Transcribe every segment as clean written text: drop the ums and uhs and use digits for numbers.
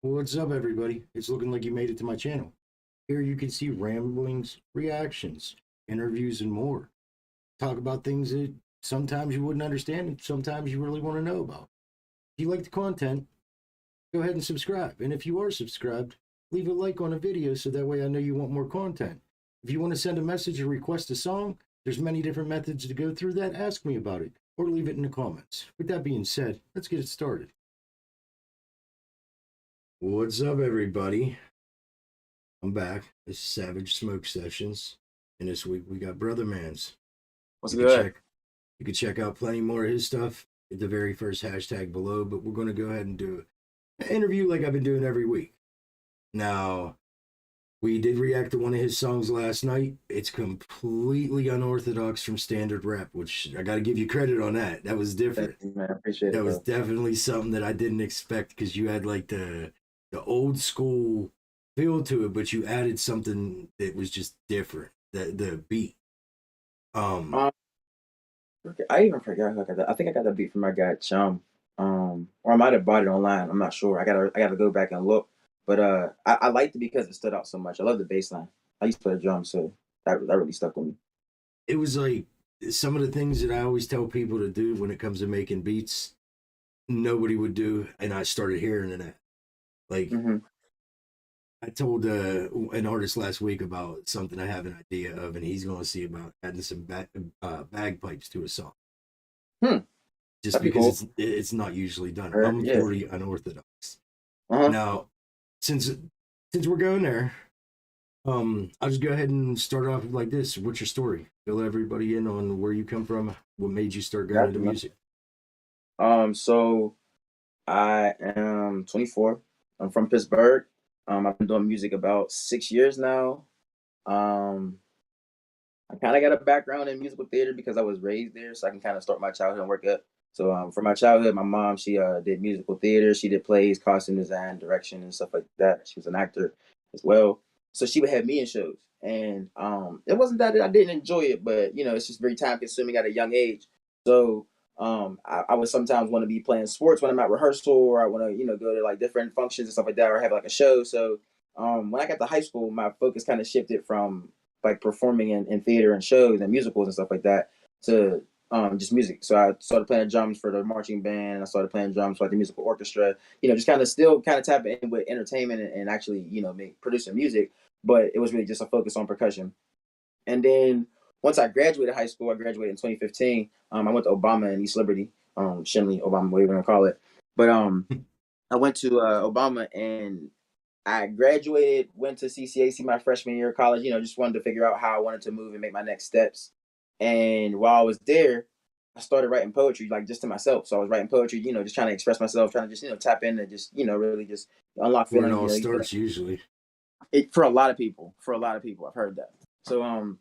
What's up, everybody? It's looking like you made it to my channel. Here you can see ramblings, reactions, interviews, and more. Talk about things that sometimes you wouldn't understand and sometimes you really want to know about. If you like the content, go ahead and subscribe. And if you are subscribed, leave a like on a video so that way I know you want more content. If you want to send a message or request a song, there's many different methods to go through that. Ask me about it or leave it in the comments. With that being said, let's get it started. What's up, everybody? I'm back. This is Savage Smoke Sessions, and this week we got Brothamans. What's good? You can check out plenty more of his stuff at the very first hashtag below, but we're going to go ahead and do an interview like I've been doing every week. Now, we did react to one of his songs last night. It's completely unorthodox from standard rap, which I got to give you credit on that. That was different. Thank you, man. I appreciate it. That was definitely something that I didn't expect because you had like the old school feel to it, but you added something that was just different. The beat. Okay, I even forgot who I got that. I think I got that beat from my guy Chum. Or I might have bought it online. I'm not sure. I gotta go back and look. But I liked it because it stood out so much. I love the bass line. I used to play the drums, so that really stuck with me. It was like some of the things that I always tell people to do when it comes to making beats, nobody would do, and I started hearing it. Like I told an artist last week about something I have an idea of, and he's going to see about adding some bagpipes to a song. Just That'd be because cool. it's not usually done. I'm Yeah. 40 unorthodox. Now, since we're going there, I'll just go ahead and start off like this. What's your story? Fill everybody in on where you come from. What made you start going into music? So I am 24. I'm from Pittsburgh. I've been doing music about 6 years now. I kind of got a background in musical theater because I was raised there, so I can kind of start my childhood and work up. So for my childhood, my mom, she did musical theater. She did plays, costume design, direction, and stuff like that. She was an actor as well. So she would have me in shows. And it wasn't that I didn't enjoy it, but it's just very time consuming at a young age. So I would sometimes want to be playing sports when I'm at rehearsal, or I want to go to like different functions and stuff like that, or have like a show. So when I got to high school, my focus kind of shifted from like performing in theater and shows and musicals and stuff like that to just music. So I started playing drums for the marching band. I started playing drums for like the musical orchestra. Just kind of still kind of tap in with entertainment and actually producing music, but it was really just a focus on percussion. And then once I graduated high school, I graduated in 2015. I went to Obama in East Liberty, Shinley, Obama, whatever you want to call it. But I went to Obama, and I graduated, went to CCAC my freshman year of college, just wanted to figure out how I wanted to move and make my next steps. And while I was there, I started writing poetry, like just to myself. So I was writing poetry, just trying to express myself, trying to just, tap in and just, really just unlock Where it feelings, all starts usually. for a lot of people, I've heard that. So, and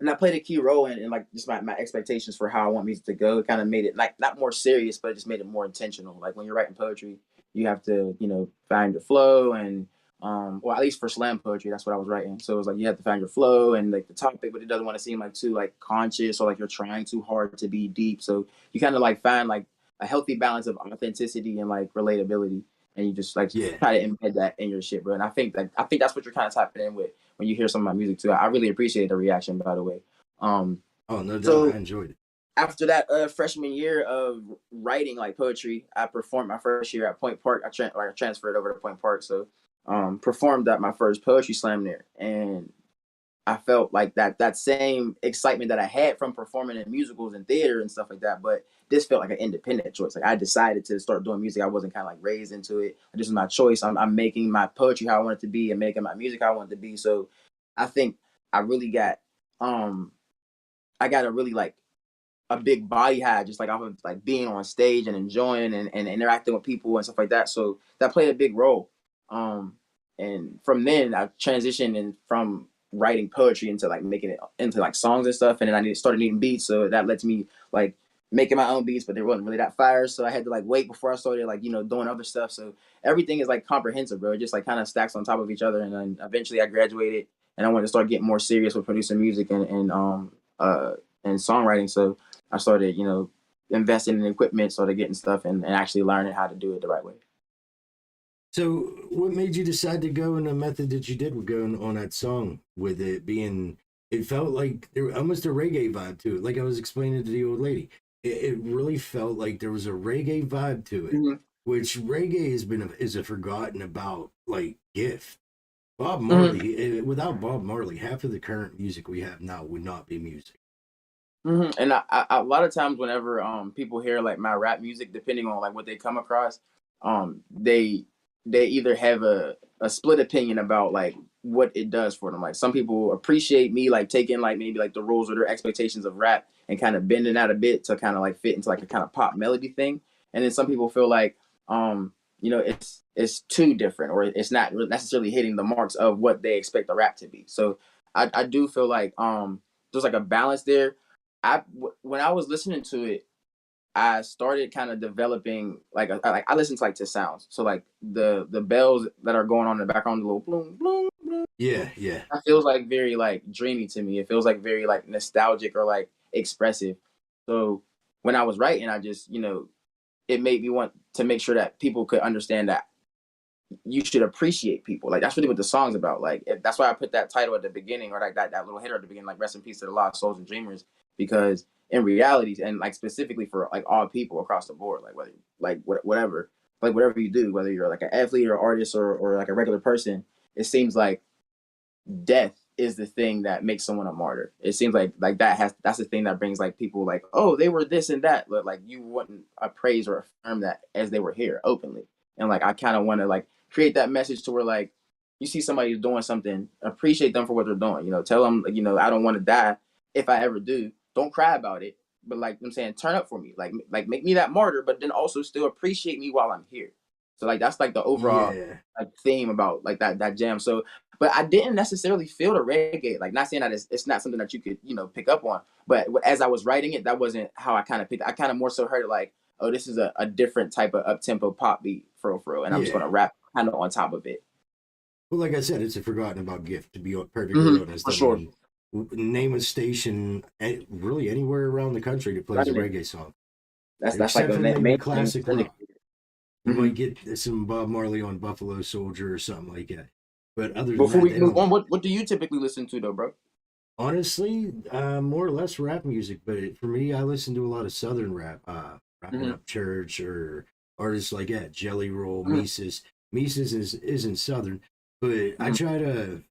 I played a key role in like just my expectations for how I want music to go. It kind of made it like not more serious, but it just made it more intentional. Like when you're writing poetry, you have to find your flow and well, at least for slam poetry, that's what I was writing. So it was like you have to find your flow and like the topic, but it doesn't want to seem like too like conscious or like you're trying too hard to be deep. So you kind of like find like a healthy balance of authenticity and like relatability, and you just like try to embed that in your shit, bro. And I think that's what you're kind of tapping in with when you hear some of my music too. I really appreciate the reaction, by the way. Oh, no doubt. So I enjoyed it. after that freshman year of writing like poetry, I performed my first year at Point Park. I transferred over to Point Park, so performed at my first poetry slam there, and I felt like that same excitement that I had from performing in musicals and theater and stuff like that. But this felt like an independent choice. Like I decided to start doing music. I wasn't kind of like raised into it. This is my choice. I'm making my poetry how I want it to be and making my music how I want it to be. So I think I really got I got a really like a big body high just like off of like being on stage and enjoying and interacting with people and stuff like that. So that played a big role. And from then I transitioned and from writing poetry into like making it into like songs and stuff. And then started needing beats. So that led to me like making my own beats, but they wasn't really that fire. So I had to like wait before I started like, doing other stuff. So everything is like comprehensive, bro. It just like kind of stacks on top of each other. And then eventually I graduated and I wanted to start getting more serious with producing music and songwriting. So I started, investing in equipment, started getting stuff and actually learning how to do it the right way. So, what made you decide to go in the method that you did with going on that song with it being? It felt like there was almost a reggae vibe to it. Like I was explaining to the old lady, it really felt like there was a reggae vibe to it, Mm-hmm. which reggae is a forgotten about like gift. Bob Mm-hmm. Marley, without Bob Marley, half of the current music we have now would not be music. And a lot of times whenever people hear like my rap music, depending on like what they come across, they either have a split opinion about like what it does for them. Like some people appreciate me like taking like maybe like the rules or their expectations of rap and kind of bending out a bit to kind of like fit into like a kind of pop melody thing. And then some people feel like it's too different or it's not necessarily hitting the marks of what they expect the rap to be. So I do feel like there's like a balance there. When I was listening to it, I started kind of developing like I listen to like to sounds. So like the bells that are going on in the background, the little bloom bloom bloom. Yeah, yeah. That feels like very like dreamy to me. It feels like very like nostalgic or like expressive. So when I was writing, I just it made me want to make sure that people could understand that you should appreciate people. Like that's really what the song's about. Like that's why I put that title at the beginning or like that little header at the beginning, like rest in peace to the lost souls and dreamers, because in reality and like specifically for like all people across the board, like whether whatever, like whatever you do, whether you're like an athlete or artist or like a regular person, it seems like death is the thing that makes someone a martyr. It seems like that's the thing that brings like people like, oh, they were this and that, but like you wouldn't appraise or affirm that as they were here openly. And like I kind of want to like create that message to where like you see somebody doing something, appreciate them for what they're doing. Tell them I don't want to die if I ever do. Don't cry about it, but like I'm saying, turn up for me, like make me that martyr, but then also still appreciate me while I'm here. So like that's like the overall Yeah. like theme about like that jam. So but I didn't necessarily feel the reggae. Like, not saying that it's not something that you could, pick up on. But as I was writing it, that wasn't how I kind of picked it. I kind of more so heard it like, oh, this is a different type of up tempo pop beat for real. And I'm just Yeah. gonna rap kind of on top of it. Well, like I said, it's a forgotten about gift, to be perfectly honest. For I sure. mean, name a station really anywhere around the country that plays a Right. reggae song, That's like except a for maybe mainstream classic rock. syndicated. You might get some Bob Marley on Buffalo Soldier or something like that. But other than Before that, we they move don't. on, what do you typically listen to though, bro? Honestly, more or less rap music. But for me, I listen to a lot of Southern rap, Rapping Mm-hmm. Up Church or artists like that, Jelly Roll, Mm-hmm. Mises. Mises isn't Southern, but I Mm-hmm. try to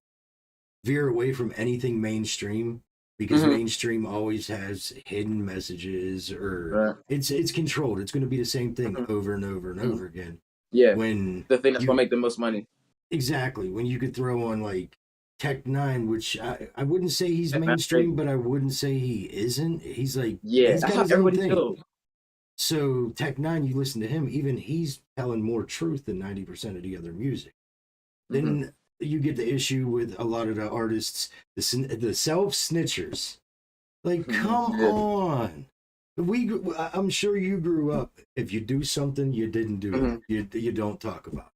veer away from anything mainstream because Mm-hmm. mainstream always has hidden messages or Right. it's controlled. It's going to be the same thing Mm-hmm. over and over and Mm-hmm. over again. Yeah, When the thing that's gonna you make the most money. exactly when you could throw on like Tech Nine, which I wouldn't say he's That's not crazy. mainstream, but I wouldn't say he isn't. He's like Yeah, he's that's got how his own everybody thing. feels. So Tech Nine, you listen to him, even he's telling more truth than 90% of the other music. Mm-hmm. Then you get the issue with a lot of the artists, the self snitchers. Like, come Yeah. on. I'm sure you grew up. If you do something, you didn't do it. Mm-hmm. You don't talk about it.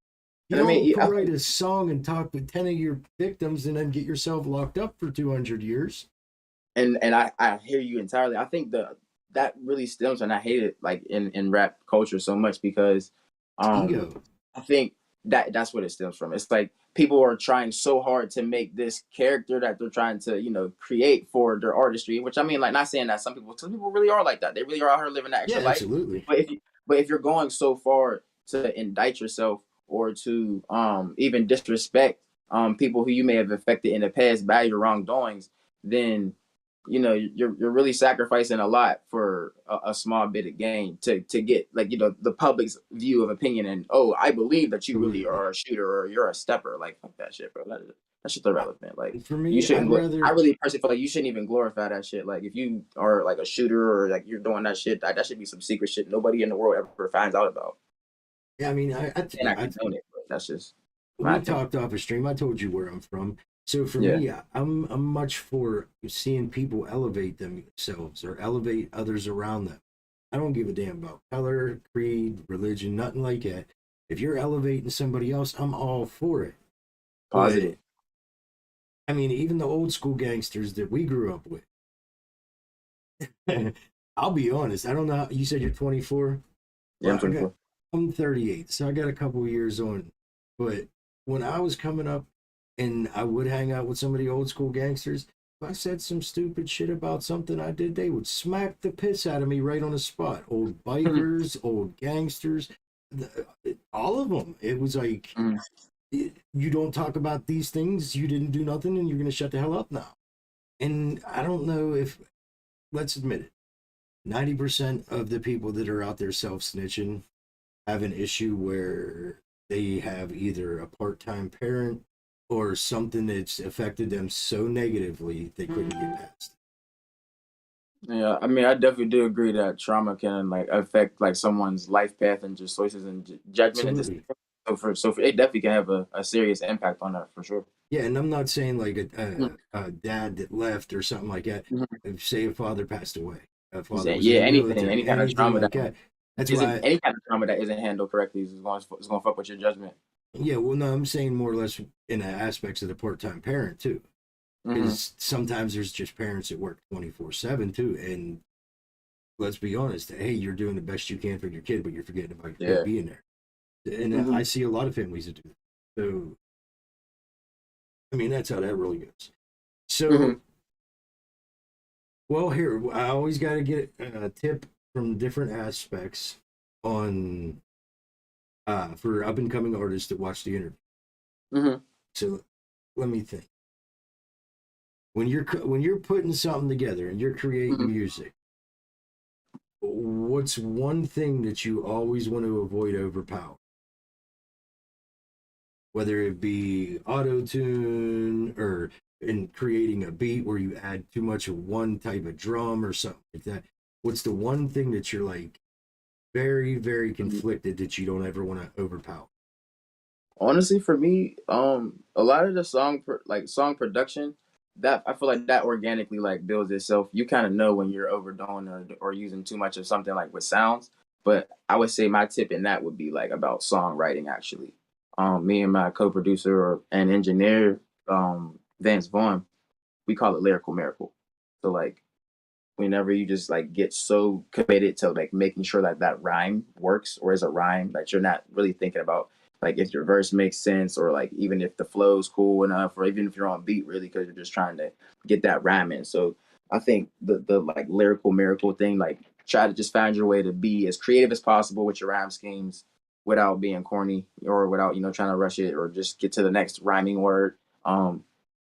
You And I don't mean, I write think a song and talk with 10 of your victims and then get yourself locked up for 200 years. and I hear you entirely. I think that really stems and I hate it like in rap culture so much because It's um ego. I think that's what it stems from. It's like people are trying so hard to make this character that they're trying to, create for their artistry, which I mean like not saying that some people really are like that. They really are out here living that Yeah, extra life. absolutely. But if you're going so far to indict yourself or to even disrespect people who you may have affected in the past by your wrongdoings, then you're really sacrificing a lot for a small bit of gain to get like the public's view of opinion and oh I believe that you really Absolutely. are a shooter or you're a stepper like fuck that shit bro that's just irrelevant like For you me, shouldn't I'd I rather. really personally feel like you shouldn't even glorify that shit like if you are like a shooter or like you're doing that shit that should be some secret shit nobody in the world ever finds out about Yeah, I mean, and I condone it but that's just my we opinion. talked off a stream. I told you where I'm from. So for Yeah. me, I'm much for seeing people elevate themselves or elevate others around them. I don't give a damn about color, creed, religion, nothing like that. If you're elevating somebody else, I'm all for it. But Positive. I mean, even the old school gangsters that we grew up with. I'll be honest. I don't know. You said you're 24. Yeah, I'm Well, 24. I'm 38, so I got a couple of years on. But when I was coming up, and I would hang out with some of the old school gangsters, if I said some stupid shit about something I did, they would smack the piss out of me right on the spot. Old Mhm, bikers, old gangsters, all of them. It was like, mhm. you don't talk about these things, you didn't do nothing, and you're going to shut the hell up now. And I don't know if, let's admit it, 90% of the people that are out there self snitching have an issue where they have either a part time parent or something that's affected them so negatively they couldn't get past Yeah, I mean, I definitely do agree that trauma can like affect like someone's life path and just choices and it. judgment and decision. Absolutely. So for it definitely can have a serious impact on that for sure. Yeah, and I'm not saying like Mhm, a dad that left or something like that. mhm. If, say a father passed away, a You father saying, was in yeah, the anything, military, any kind of anything trauma that like that. That's isn't why, any kind of trauma that isn't handled correctly is going to fuck with your judgment. yeah, well, no, I'm saying more or less in the aspects of the part time parent too. Hmm. Because sometimes there's just parents that work 24/7 too. And let's be honest, hey, you're doing the best you can for your kid, but you're forgetting about your kid Yeah. being there. And Hmm. I see a lot of families that do that. So, I mean, that's how that really goes. Hmm. So, well, here, I always got to get a tip from different aspects on for up and coming artists that watch the interview. Hmm. So, let me think. When you're putting something together and you're creating Hmm. music, what's one thing that you always want to avoid overpower? Whether it be auto tune or in creating a beat where you add too much of one type of drum or something like that. What's the one thing that you're like very, very conflicted that you don't ever want to overpower? Honestly, for me, a lot of the song production, that I feel like that organically like builds itself. You kind of know when you're overdoing or using too much of something like with sounds. But I would say my tip in that would be like about songwriting actually. Me and my co-producer and engineer, Vance Vaughn, we call it lyrical miracle. So like whenever you just like get so committed to like making sure that that rhyme works or is a rhyme that you're not really thinking about like if your verse makes sense or like even if the flow's cool enough or even if you're on beat really because you're just trying to get that rhyme in. So I think the like lyrical miracle thing, like try to just find your way to be as creative as possible with your rhyme schemes without being corny or without trying to rush it or just get to the next rhyming word.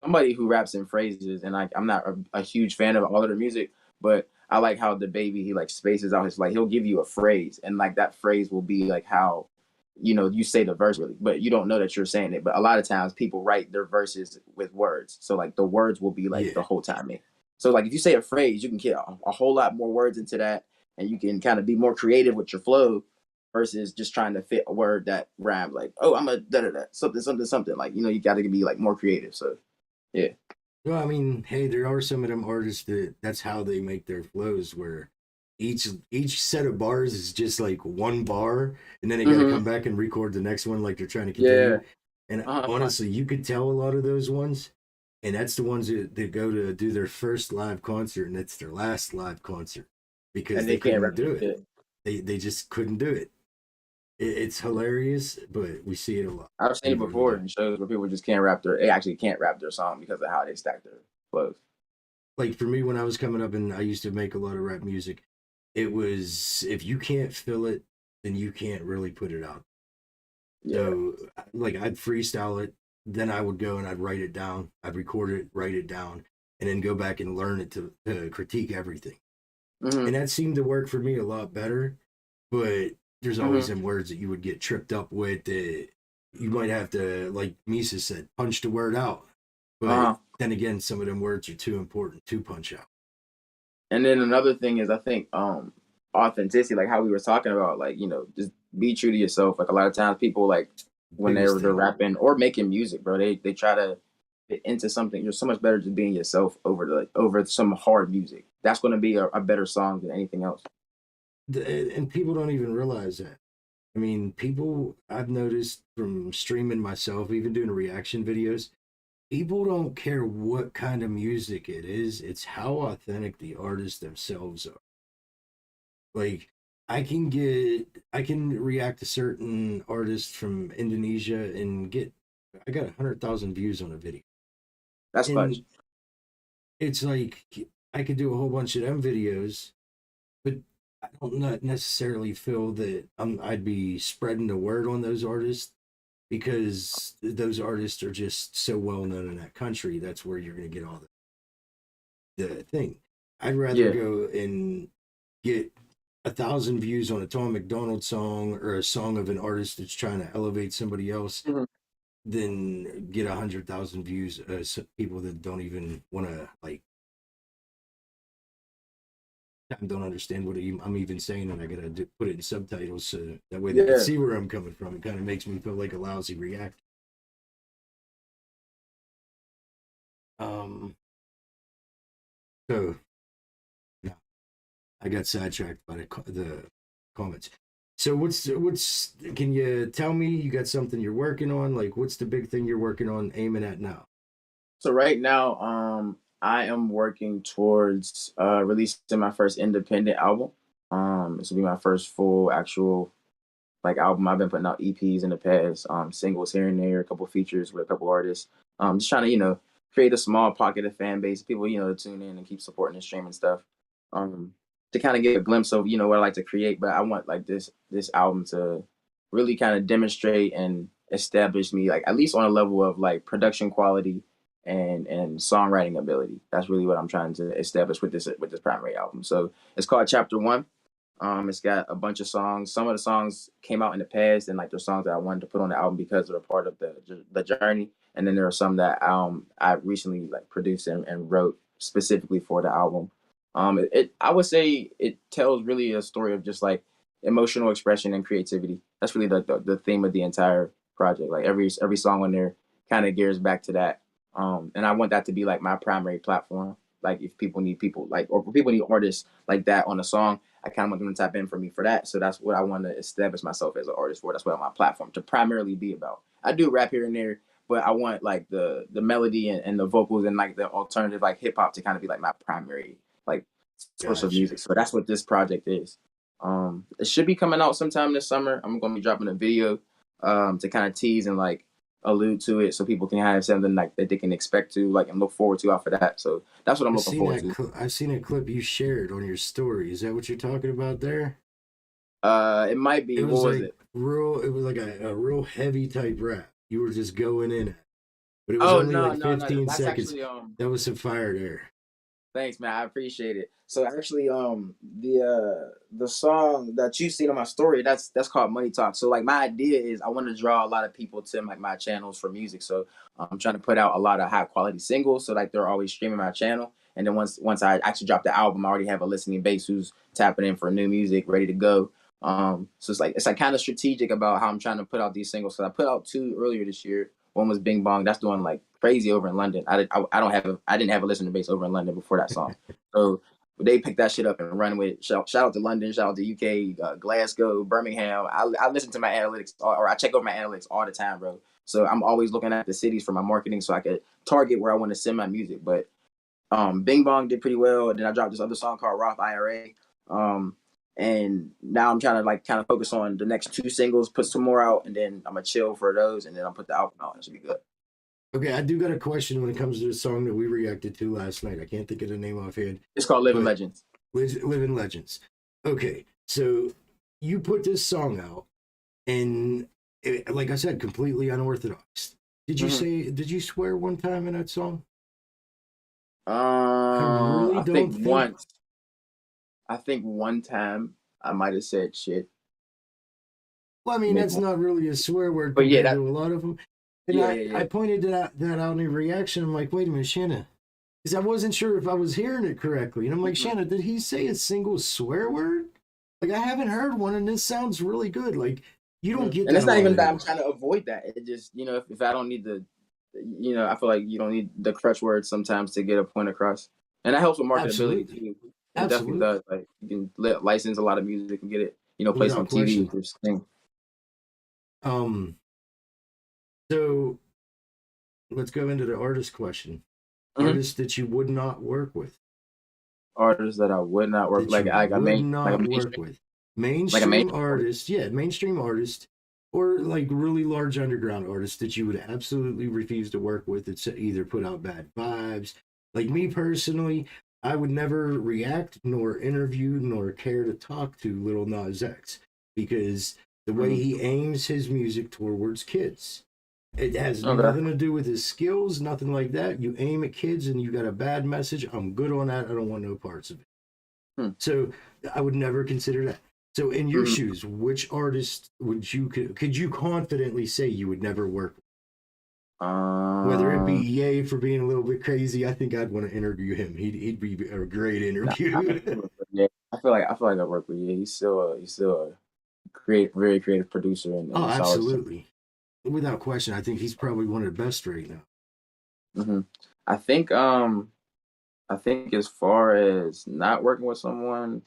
Somebody who raps in phrases, and I'm not a huge fan of all of their music, but I like how the baby he like spaces out his like he'll give you a phrase and like that phrase will be like how you say the verse really, but you don't know that you're saying it. But a lot of times people write their verses with words, so like the words will be like the Yeah. whole time. So like if you say a phrase, you can get a whole lot more words into that, and you can kind of be more creative with your flow versus just trying to fit a word that rhymes like oh I'm a da da da something something something like you got to be like more creative. So yeah. Well, I mean, hey, there are some of them artists that that's how they make their flows where each set of bars is just like one bar and then they got to Hmm. come back and record the next one like they're trying to Yeah. continue. And Uh-huh. honestly, you could tell a lot of those ones, and that's the ones that go to do their first live concert and it's their last live concert because And they they can't couldn't do it. replicate it. They just couldn't do it. It's hilarious, but we see it a lot. I've seen We it really before do. in shows where people just can't they actually can't rap their song because of how they stack their flows. Like for me, when I was coming up and I used to make a lot of rap music, it was if you can't feel it, then you can't really put it out. Yeah. So like I'd freestyle it, then I would go and I'd write it down, I'd record it, write it down, and then go back and learn it to critique everything. Hmm. And that seemed to work for me a lot better. But there's always Hmm. some words that you would get tripped up with that you might have to, like Misa said, punch the word out. But Uh-huh. then again, some of them words are too important to punch out. And then another thing is I think authenticity, like how we were talking about, like, just be true to yourself. Like a lot of times people like when Biggest they're thing. rapping or making music, bro, they try to fit into something. You're so much better just being yourself over some hard music. That's gonna be a better song than anything else. And people don't even realize that. I mean, people, I've noticed from streaming myself, even doing reaction videos, people don't care what kind of music it is. It's how authentic the artists themselves are. Like, I can react to certain artists from Indonesia and get, I got 100,000 views on a video. That's And clutch. it's like, I could do a whole bunch of them videos, but I don't not necessarily feel that I'd be spreading the word on those artists because those artists are just so well known in that country. That's where you're going to get all the thing. I'd rather Yeah. go and get 1,000 views on a Tom McDonald song or a song of an artist that's trying to elevate somebody else Mhm. than get 100,000 views. People that don't even want to like don't understand what I'm even saying, and I gotta put it in subtitles so that way they can Yeah. see where I'm coming from. It kind of makes me feel like a lousy reactor. Um, so yeah, I got sidetracked by the comments. So what's can you tell me you got something you're working on? Like what's the big thing you're working on aiming at now? So right now, I am working towards releasing my first independent album. This will be my first full actual like album. I've been putting out EPs in the past, singles here and there, a couple features with a couple artists. Just trying to create a small pocket of fan base, people to tune in and keep supporting the streaming stuff. Um, to kind of get a glimpse of what I like to create, but I want like this album to really kind of demonstrate and establish me like at least on a level of like production quality and songwriting ability. That's really what I'm trying to establish with this primary album. So it's called Chapter One. It's got a bunch of songs. Some of the songs came out in the past, and like they're songs that I wanted to put on the album because they're a part of the journey. And then there are some that I recently like produced and wrote specifically for the album. I would say it tells really a story of just like emotional expression and creativity. That's really the theme of the entire project. Like every song on there kind of gears back to that. And I want that to be like my primary platform. Like if people need people like or people need artists like that on a song, I kind of want them to tap in for me for that. So that's what I want to establish myself as an artist for. That's what my platform to primarily be about. I do rap here and there, but I want like the melody and the vocals and like the alternative like hip hop to kind of be like my primary like source of Gotcha. music. So that's what this project is. It should be coming out sometime this summer. I'm gonna be dropping a video to kind of tease and like allude to it so people can have something like that they can expect to like and look forward to off of that. So that's what I'm looking forward to. I've seen a clip you shared on your story. Is that what you're talking about there? It might be. It What was was like it? real. It was like a real heavy type rap. You were just going in it, but it was Oh only no, like no, no. 15 That's seconds. actually That was some fire there. thanks man, I appreciate it. So actually the song that you seen on my story, that's called Money Talk. So like my idea is I want to draw a lot of people to like my channels for music. So I'm trying to put out a lot of high quality singles so like they're always streaming my channel. And then once I actually drop the album, I already have a listening base who's tapping in for new music, ready to go. So it's like kind of strategic about how I'm trying to put out these singles. So I put out two earlier this year. One was Bing Bong. That's doing like crazy over in London. I didn't have a listener base over in London before that song. So they picked that shit up and run with. Shout out to London, shout out to UK, Glasgow, Birmingham. I listen to my analytics or I check over my analytics all the time, bro. So I'm always looking at the cities for my marketing so I could target where I want to send my music. But Bing Bong did pretty well. And then I dropped this other song called Roth IRA. Um, and now I'm trying to like kind of focus on the next two singles, put some more out, and then I'm gonna chill for those, and then I'll put the album out. It should be good. Okay, I do got a question when it comes to the song that we reacted to last night. I can't think of the name offhand, It's called Living but Legends. Living Legends. Okay, so you put this song out, and like I said, completely unorthodox. Mm-hmm. Did you swear one time in that song? I really I think don't think. once. I think one time I might have said shit. Well, I mean, Maybe that's one. not really a swear word But yeah, compared that to a lot of them. And yeah, I yeah, pointed that out in reaction. I'm like, wait a minute, Shanna. Because I wasn't sure if I was hearing it correctly. And I'm like, yeah. Shanna, did he say a single swear word? Like, I haven't heard one, and this sounds really good. Like, you don't get And that it's a not lot even that I'm anymore. trying to avoid that. It just, if I don't need I feel like you don't need the crutch words sometimes to get a point across. And that helps with marketability Absolutely. too. It definitely Absolutely, does. Like you can license a lot of music and get it, placed on without TV question. with your thing. Um, so let's go into the artist question. Hmm. Artists that you would not work with, Artists that I would not work that you like a would like a not work mainstream with. like a Mainstream mainstream. artists, yeah, mainstream artists, or like really large underground artists that you would absolutely refuse to work with. It's either put out bad vibes. Like me personally, I would never react, nor interview, nor care to talk to Lil Nas X because the way Mhm. he aims his music towards kids. It has Okay. nothing to do with his skills, nothing like that. You aim at kids and you got a bad message. I'm good on that. I don't want no parts of it. Hmm. So I would never consider that. So in your Mhm. shoes, which artist would you could you confidently say you would never work with? Whether it be Um. Ye for being a little bit crazy, I think I'd want to interview him. He'd be a great Nah, I interview. definitely work with Ye. I feel like I work with Ye. He's still a very creative producer and Oh, a solid. absolutely. Without question, I think he's probably one of the best right now. Hmm. I think um I think as far as not working with someone,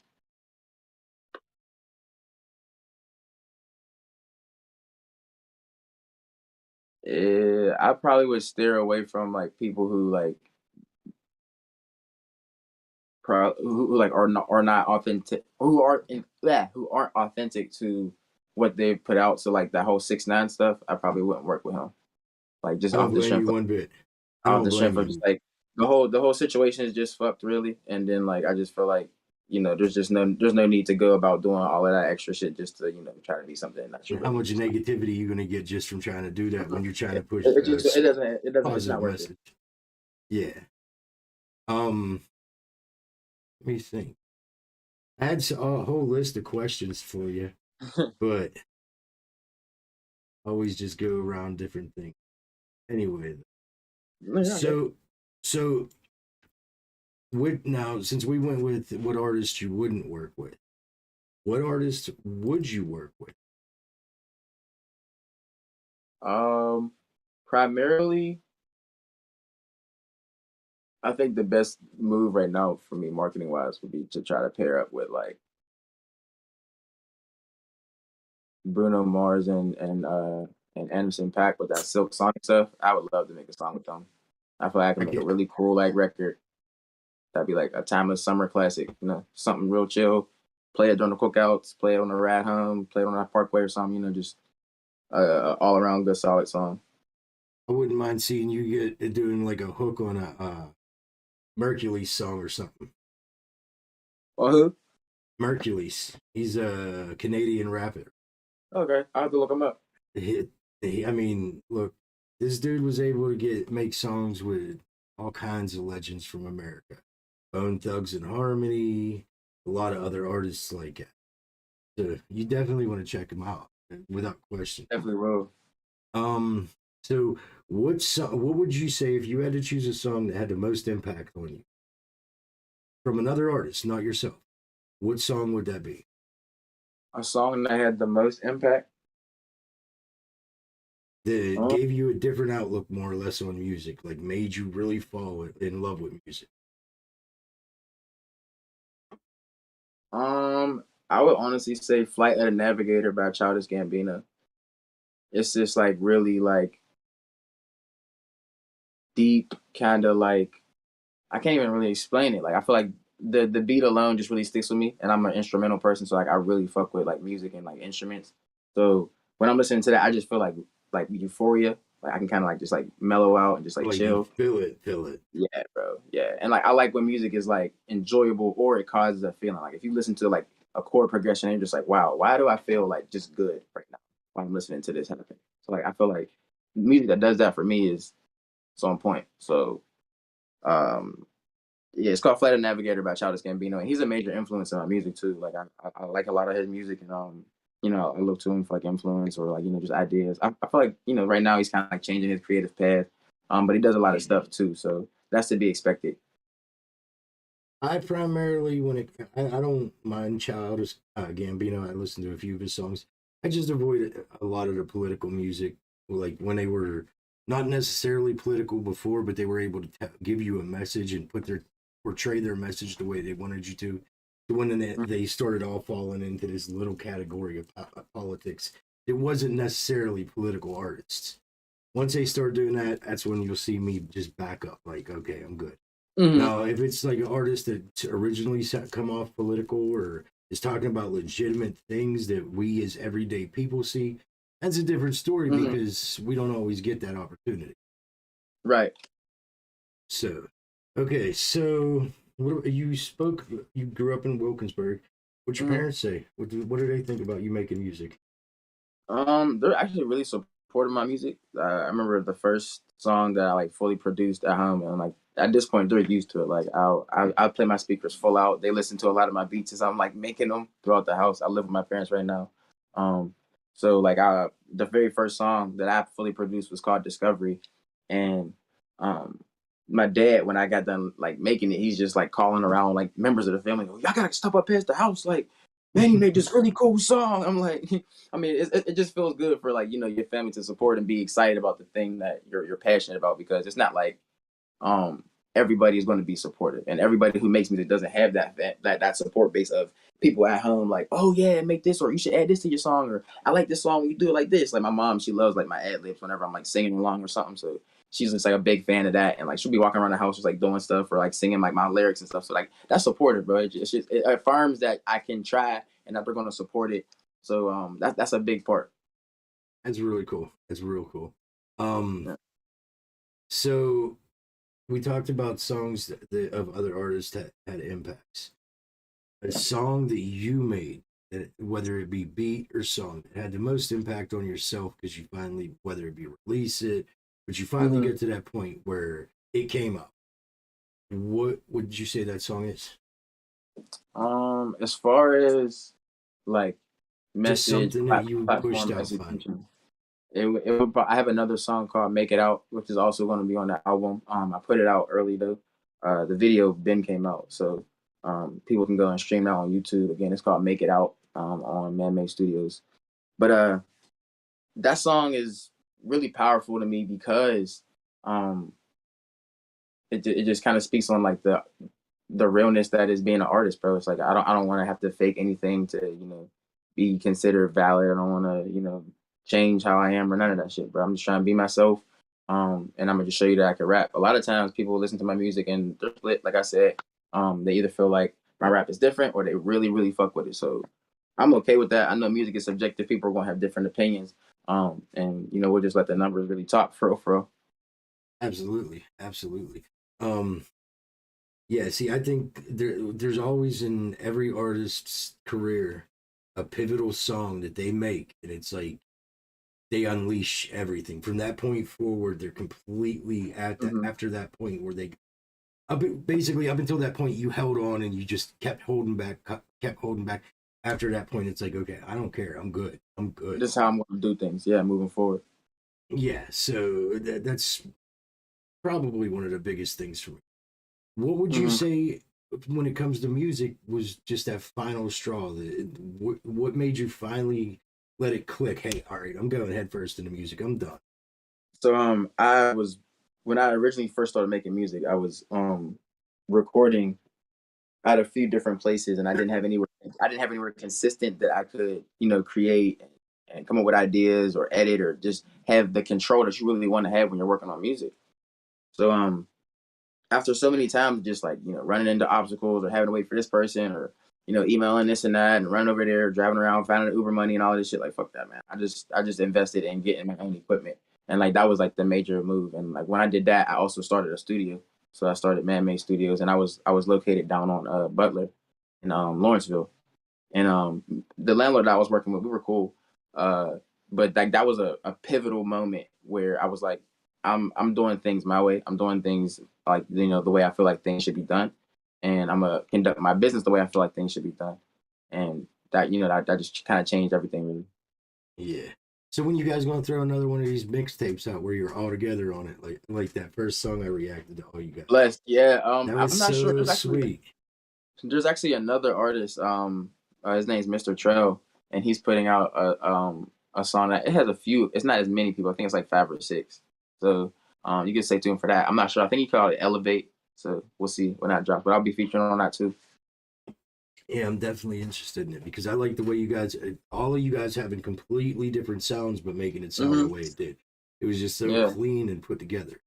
I probably would steer away from like people who like who like are not authentic, who aren't authentic to what they put out. So like that whole 6ix9ine stuff, I probably wouldn't work with him. Like just I don't blame you one bit. I off don't the strength blame of just you. like the whole situation is just fucked really. And then like I just feel like there's no need to go about doing all of that extra shit just to try to be something that you're How really much just negativity you gonna get just from trying to do that not. when you're trying to push It a just it doesn't it's positive not worth it. message? Yeah. Um, let me think. I had a whole list of questions for you, but always just go around different things. Anyway, Yeah, okay. so so what now? Since we went with what artists you wouldn't work with, what artists would you work with? Um, Primarily, I think the best move right now for me, marketing wise, would be to try to pair up with like Bruno Mars and Anderson .Paak with that Silk Sonic stuff. I would love to make a song with them. I feel like I can I make a get really cool like record that'd be like a timeless summer classic. Something real chill. Play it during the cookouts. Play it on the ride home. Play it on that parkway or something. Just all around good solid song. I wouldn't mind seeing you get doing like a hook on a Mercules song or something. Oh, who? Mercules, he's a Canadian rapper. Okay, I will have to look him up. He, I mean, look, this dude was able to make songs with all kinds of legends from America. Bone Thugs and Harmony, a lot of other artists like that. So you definitely want to check him out, without question. Definitely will. Um, so what would you say if you had to choose a song that had the most impact on you from another artist, not yourself? What song would that be? A song that had the most impact. That Um, gave you a different outlook, more or less, on music, like made you really fall in love with music. I would honestly say "Flight of the Navigator" by Childish Gambino. It's just like really like deep, kind of like I can't even really explain it. Like I feel like the beat alone just really sticks with me, and I'm an instrumental person, so like I really fuck with like music and like instruments. So when I'm listening to that, I just feel like euphoria. Like I can kind of like just like mellow out and just like Like you chill. feel it, feel it. Yeah, bro. Yeah, and like I like when music is like enjoyable or it causes a feeling. Like if you listen to like a chord progression, and you're just like, wow, why do I feel like just good right now while I'm listening to this happen? So like I feel like music that does that for me is on point. So um yeah, it's called Flight of the Navigator by Childish Gambino, and he's a major influence on my music too. Like I like a lot of his music, and I look to him for like influence or like just ideas. I feel like right now he's kind of like changing his creative path, but he does a lot of stuff too, so that's to be expected. I primarily, I don't mind Childish Gambino. I listen to a few of his songs. I just avoid a lot of the political music, like when they were not necessarily political before, but they were able to give you a message and put their portray their message the way they wanted you to. So when they started all falling into this little category of politics, it wasn't necessarily political artists. Once they start doing that, that's when you'll see me just back up. Like, okay, I'm good. Now, if it's like an artist that originally come off political or is talking about legitimate things that we as everyday people see, that's a different story because we don't always get that opportunity. Right. So, okay, so you spoke? You grew up in Wilkinsburg. What's your parents say? What do they think about you making music? They're actually really supportive of my music. I remember the first song that I like fully produced at home, and like at this point they're used to it. Like I'll play my speakers full out. They listen to a lot of my beats as I'm like making them throughout the house. I live with my parents right now. Um, so like the very first song that I fully produced was called Discovery, and um, my dad when I got done like making it, he's just like calling around like members of the family. Y'all gotta stop up past the house, like man, you made this really cool song. I'm like, I mean, it just feels good for like your family to support and be excited about the thing that you're passionate about because it's not like um everybody is going to be supportive and everybody who makes music doesn't have that support base of people at home like, oh yeah, make this or you should add this to your song or I like this song when you do it like this. Like my mom, she loves like my ad libs whenever I'm like singing along or something. So she's just like a big fan of that and like she'll be walking around the house just like doing stuff or like singing like my lyrics and stuff. So like that's supportive, bro. It affirms that I can try and that they're going to support it. So that's a big part. That's really cool. That's real cool. Yeah. So we talked about songs of other artists that had impacts. A song that you made, that whether it be beat or song, that had the most impact on yourself because you finally, whether it be release it, but you finally get to that point where it came up. What would you say that song is? As far as like Just message something that you pushed platform out finally. execution. I have another song called "Make It Out," which is also going to be on the album. I put it out early though. The video then came out, so people can go and stream that on YouTube. Again, it's called "Make It Out" on Man Made Studios. But that song is really powerful to me because um, it just kind of speaks on like the realness that is being an artist, bro. It's like I don't want to have to fake anything to be considered valid. I don't want to change how I am or none of that shit, bro. I'm just trying to be myself. And I'm gonna just show you that I can rap. A lot of times people listen to my music and they're split. Like I said, they either feel like my rap is different or they really really fuck with it. So I'm okay with that. I know music is subjective. People are gonna have different opinions. And we'll just let the numbers really talk for real, for real. Absolutely, absolutely. Um, yeah. See, I think there's always in every artist's career a pivotal song that they make, and it's like they unleash everything from that point forward. They're completely at that Mm-hmm. after that point where they basically up until that point you held on and you just kept holding back, kept holding back. After that point, it's like, okay, I don't care, I'm good, I'm good. This is how I'm gonna do things. Yeah, moving forward. Yeah, so that's probably one of the biggest things for me. What would you Mm-hmm. say when it comes to music was just that final straw? What made you finally let it click? Hey, all right, I'm going head first into music. I'm done. So I was when I originally first started making music, I was recording at a few different places and I didn't have anywhere consistent that I could, create and come up with ideas or edit or just have the control that you really want to have when you're working on music. So after so many times just like, running into obstacles or having to wait for this person or emailing this and that and running over there, driving around, finding Uber money and all this shit. Like fuck that, man. I just invested in getting my own equipment, and like that was like the major move. And like when I did that, I also started a studio. So I started Man Made Studios, and I was located down on Butler in Lawrenceville. And the landlord that I was working with, we were cool. Uh, but like that was a pivotal moment where I was like, I'm doing things my way. I'm doing things like the way I feel like things should be done, and I'm gonna conduct my business the way I feel like things should be done. And that that just kind of changed everything really. Yeah. So when you guys gonna throw another one of these mixtapes out where you're all together on it, like that first song I reacted to all you guys? Blessed, yeah. That I'm was not sure. so There's actually sweet. there's actually another artist. His name's Mr. Trail, and he's putting out a song that it has a few. It's not as many people. I think it's like five or six. So you can stay tuned for that. I'm not sure. I think he called it Elevate. So we'll see when that drops. But I'll be featuring on that too. Yeah, I'm definitely interested in it because I like the way you guys, all of you guys having completely different sounds, but making it sound the Hmm. way it did. It was just so Yeah. clean and put together.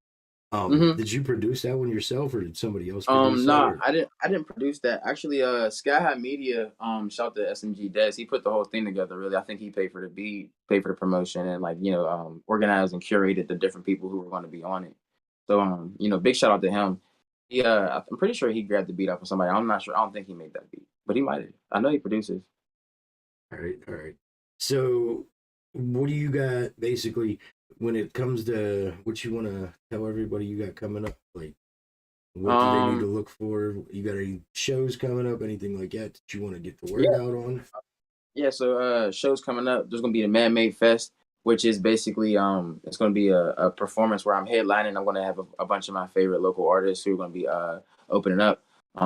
Hmm. Did you produce that one yourself, or did somebody else produce that? Nah, Or I didn't produce that. Actually, Sky High Media, shout to SMG Des. He put the whole thing together. Really, I think he paid for the beat, paid for the promotion, and like organized and curated the different people who were going to be on it. So big shout out to him. He, I'm pretty sure he grabbed the beat off of somebody. I'm not sure. I don't think he made that beat, but he might have. I know he produces. all right, all right. So, what do you got basically when it comes to what you want to tell everybody you got coming up? Like, what do they need to Um, look for? You got any shows coming up? Anything like that that you want to get the word yeah, out on? yeah. So shows coming up. There's gonna be the Man Made Fest, which is basically it's gonna be a performance where I'm headlining. I'm gonna have a bunch of my favorite local artists who are gonna be opening up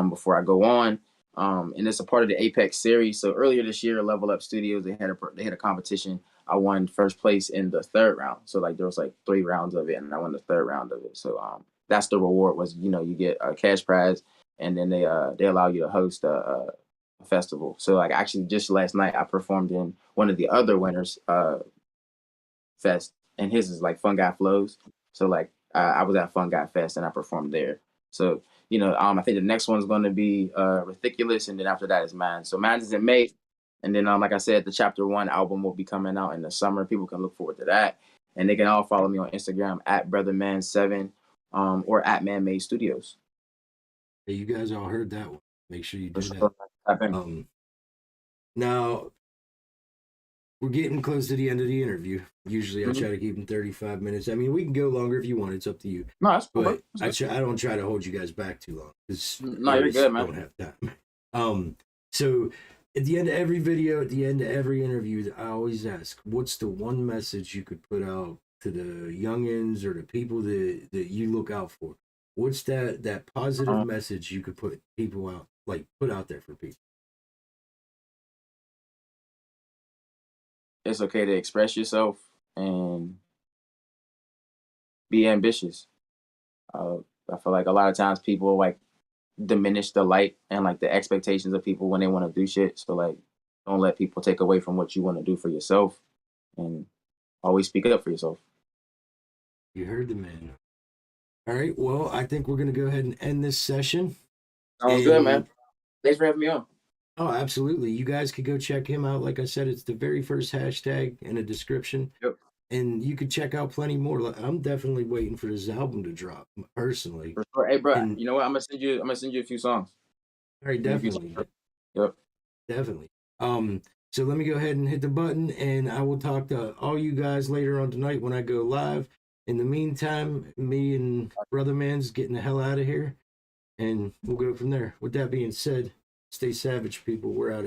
before I go on. And it's a part of the Apex series. So earlier this year, Level Up Studios they had a competition. I won first place in the third round. So like there was like 3 rounds of it, and I won the third round of it. So that's the reward was you get a cash prize, and then they allow you to host a festival. So like actually just last night I performed in one of the other winners fest, and his is like Fun Guy Flows. So like I was at Fun Guy Fest and I performed there. So I think the next one's going to be Ridiculous, and then after that is mine. So mine is in May, and then like I said, the Chapter 1 album will be coming out in the summer. People can look forward to that, and they can all follow me on Instagram at Brothamans7 or at Man Made Studios. Hey, you guys all heard that one. Make sure you For do that. sure. Tap in. Um, Now we're getting close to the end of the interview. Usually, I Mhm. try to keep them 35 minutes. I mean, we can go longer if you want. It's up to you. No, that's cool, bro. But That's good. I don't try to hold you guys back too long because No, I you're just good, man. don't have time. So at the end of every video, at the end of every interview, I always ask, what's the one message you could put out to the youngins or the people that you look out for? What's that positive Um, message you could put people out, like put out there for people? it's okay to express yourself and be ambitious. Uh, I feel like a lot of times people like diminish the light and like the expectations of people when they want to do shit. So like, don't let people take away from what you want to do for yourself, and always speak up for yourself. You heard the man. All right. Well, I think we're gonna go ahead and end this session. Sounds good, man. And Thanks for having me on. oh, absolutely. You guys could go check him out. Like I said, it's the very first hashtag in a description. Yep, And you could check out plenty more. I'm definitely waiting for this album to drop, personally. for sure. Hey, bro, And you know what? I'm gonna send you a few songs. all right, Send you a few definitely, songs. Yep. definitely. So let me go ahead and hit the button, and I will talk to all you guys later on tonight when I go live. In the meantime, me and Brother Man's getting the hell out of here, and we'll go from there. With that being said, stay savage, people. We're out of here.